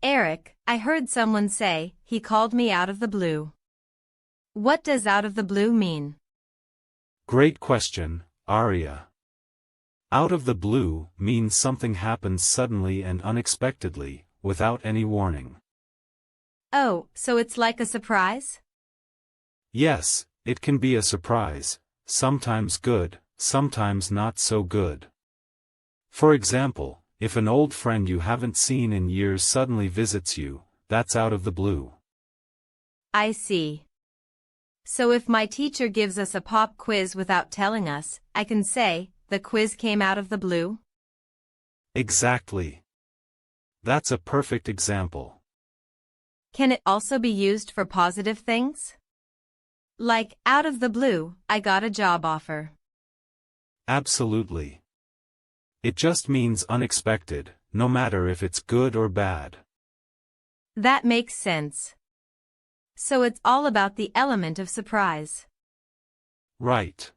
Eric, I heard someone say, he called me out of the blue. What does out of the blue mean? Great question, Aria. Out of the blue means something happens suddenly and unexpectedly, without any warning. Oh, so it's like a surprise? Yes, it can be a surprise, sometimes good, sometimes not so good. For example, if an old friend you haven't seen in years suddenly visits you, that's out of the blue. I see. So if my teacher gives us a pop quiz without telling us, I can say, the quiz came out of the blue? Exactly. That's a perfect example. Can it also be used for positive things? Like, out of the blue, I got a job offer. Absolutely. It just means unexpected, no matter if it's good or bad. That makes sense. So it's all about the element of surprise. Right.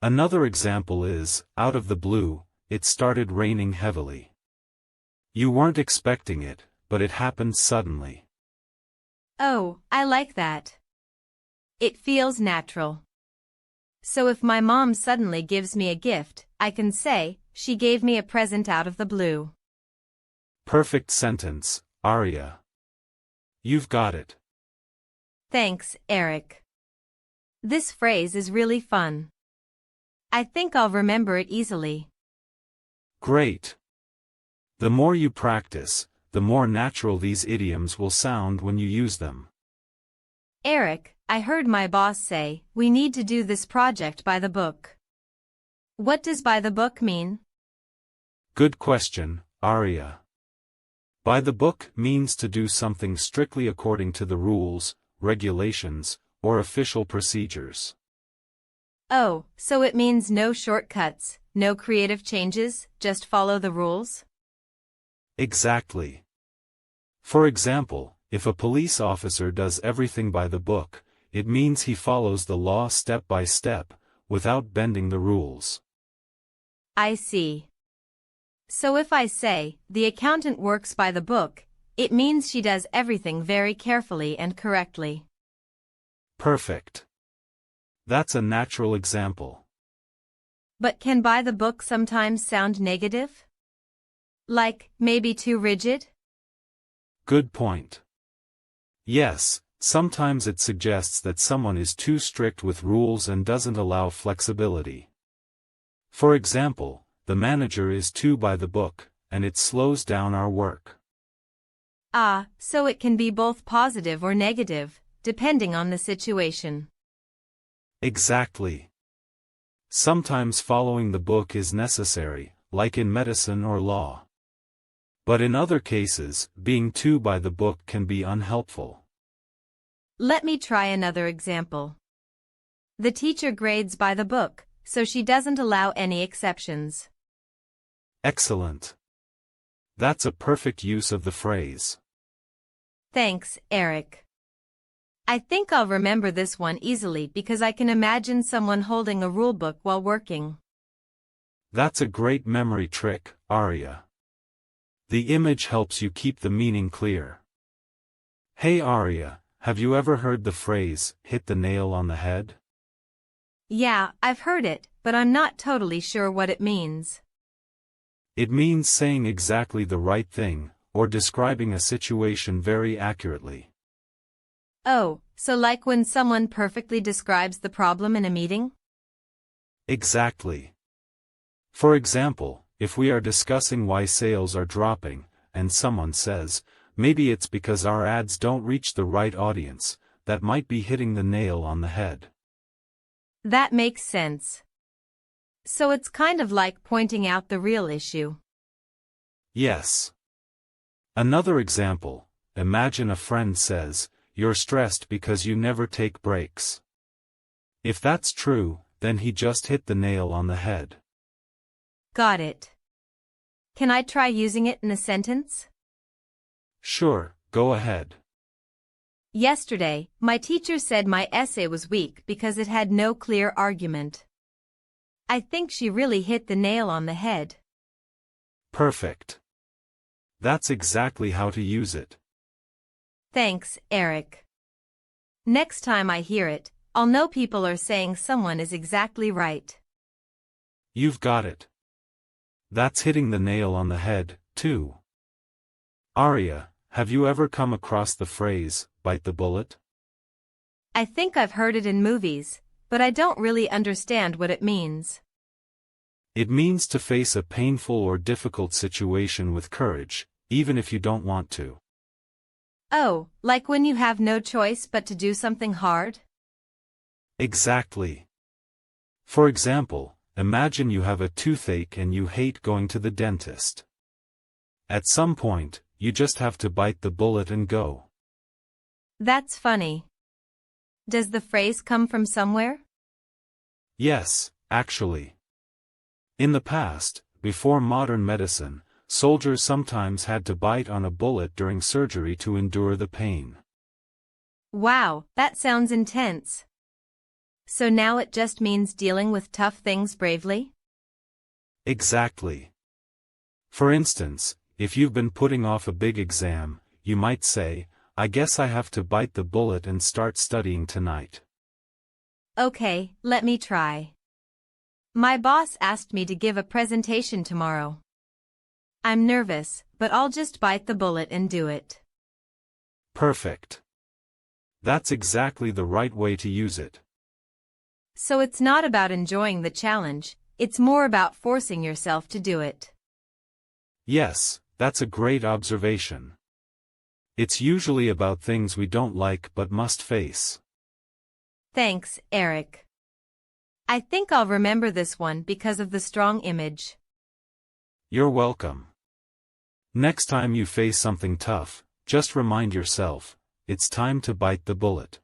Another example is, out of the blue, it started raining heavily. You weren't expecting it, but it happened suddenly. Oh, I like that. It feels natural. So if my mom suddenly gives me a gift, I can say, she gave me a present out of the blue. Perfect sentence, Aria. You've got it. Thanks, Eric. This phrase is really fun. I think I'll remember it easily. Great. The more you practice, the more natural these idioms will sound when you use them. Eric, I heard my boss say, we need to do this project by the book. What does by the book mean? Good question, Aria. By the book means to do something strictly according to the rules, regulations, or official procedures. Oh, so it means no shortcuts, no creative changes, just follow the rules? Exactly. For example, if a police officer does everything by the book, it means he follows the law step by step, without bending the rules. I see. So if I say, the accountant works by the book, it means she does everything very carefully and correctly. Perfect. That's a natural example. But can by the book sometimes sound negative? Like, maybe too rigid? Good point. Yes, sometimes it suggests that someone is too strict with rules and doesn't allow flexibility. For example, the manager is too by the book, and it slows down our work. Ah, so it can be both positive or negative, depending on the situation. Exactly. Sometimes following the book is necessary, like in medicine or law. But in other cases, being too by the book can be unhelpful. Let me try another example. The teacher grades by the book, so she doesn't allow any exceptions. Excellent. That's a perfect use of the phrase. Thanks, Eric. I think I'll remember this one easily because I can imagine someone holding a rulebook while working. That's a great memory trick, Aria. The image helps you keep the meaning clear. Hey Aria, have you ever heard the phrase, hit the nail on the head? Yeah, I've heard it, but I'm not totally sure what it means. It means saying exactly the right thing, or describing a situation very accurately. Oh, so like when someone perfectly describes the problem in a meeting? Exactly. For example, if we are discussing why sales are dropping, and someone says, maybe it's because our ads don't reach the right audience, that might be hitting the nail on the head. That makes sense. So it's kind of like pointing out the real issue. Yes. Another example, imagine a friend says, you're stressed because you never take breaks. If that's true, then he just hit the nail on the head. Got it. Can I try using it in a sentence? Sure, go ahead. Yesterday, my teacher said my essay was weak because it had no clear argument. I think she really hit the nail on the head. Perfect. That's exactly how to use it. Thanks, Eric. Next time I hear it, I'll know people are saying someone is exactly right. You've got it. That's hitting the nail on the head, too. Arya, have you ever come across the phrase, bite the bullet? I think I've heard it in movies, but I don't really understand what it means. It means to face a painful or difficult situation with courage, even if you don't want to. Oh, like when you have no choice but to do something hard? Exactly. For example, imagine you have a toothache and you hate going to the dentist. At some point, you just have to bite the bullet and go. That's funny. Does the phrase come from somewhere? Yes, actually. In the past, before modern medicine, soldiers sometimes had to bite on a bullet during surgery to endure the pain. Wow, that sounds intense. So now it just means dealing with tough things bravely? Exactly. For instance, if you've been putting off a big exam, you might say, I guess I have to bite the bullet and start studying tonight. Okay, let me try. My boss asked me to give a presentation tomorrow. I'm nervous, but I'll just bite the bullet and do it. Perfect. That's exactly the right way to use it. So it's not about enjoying the challenge, it's more about forcing yourself to do it. Yes, that's a great observation. It's usually about things we don't like but must face. Thanks, Eric. I think I'll remember this one because of the strong image. You're welcome. Next time you face something tough, just remind yourself, it's time to bite the bullet.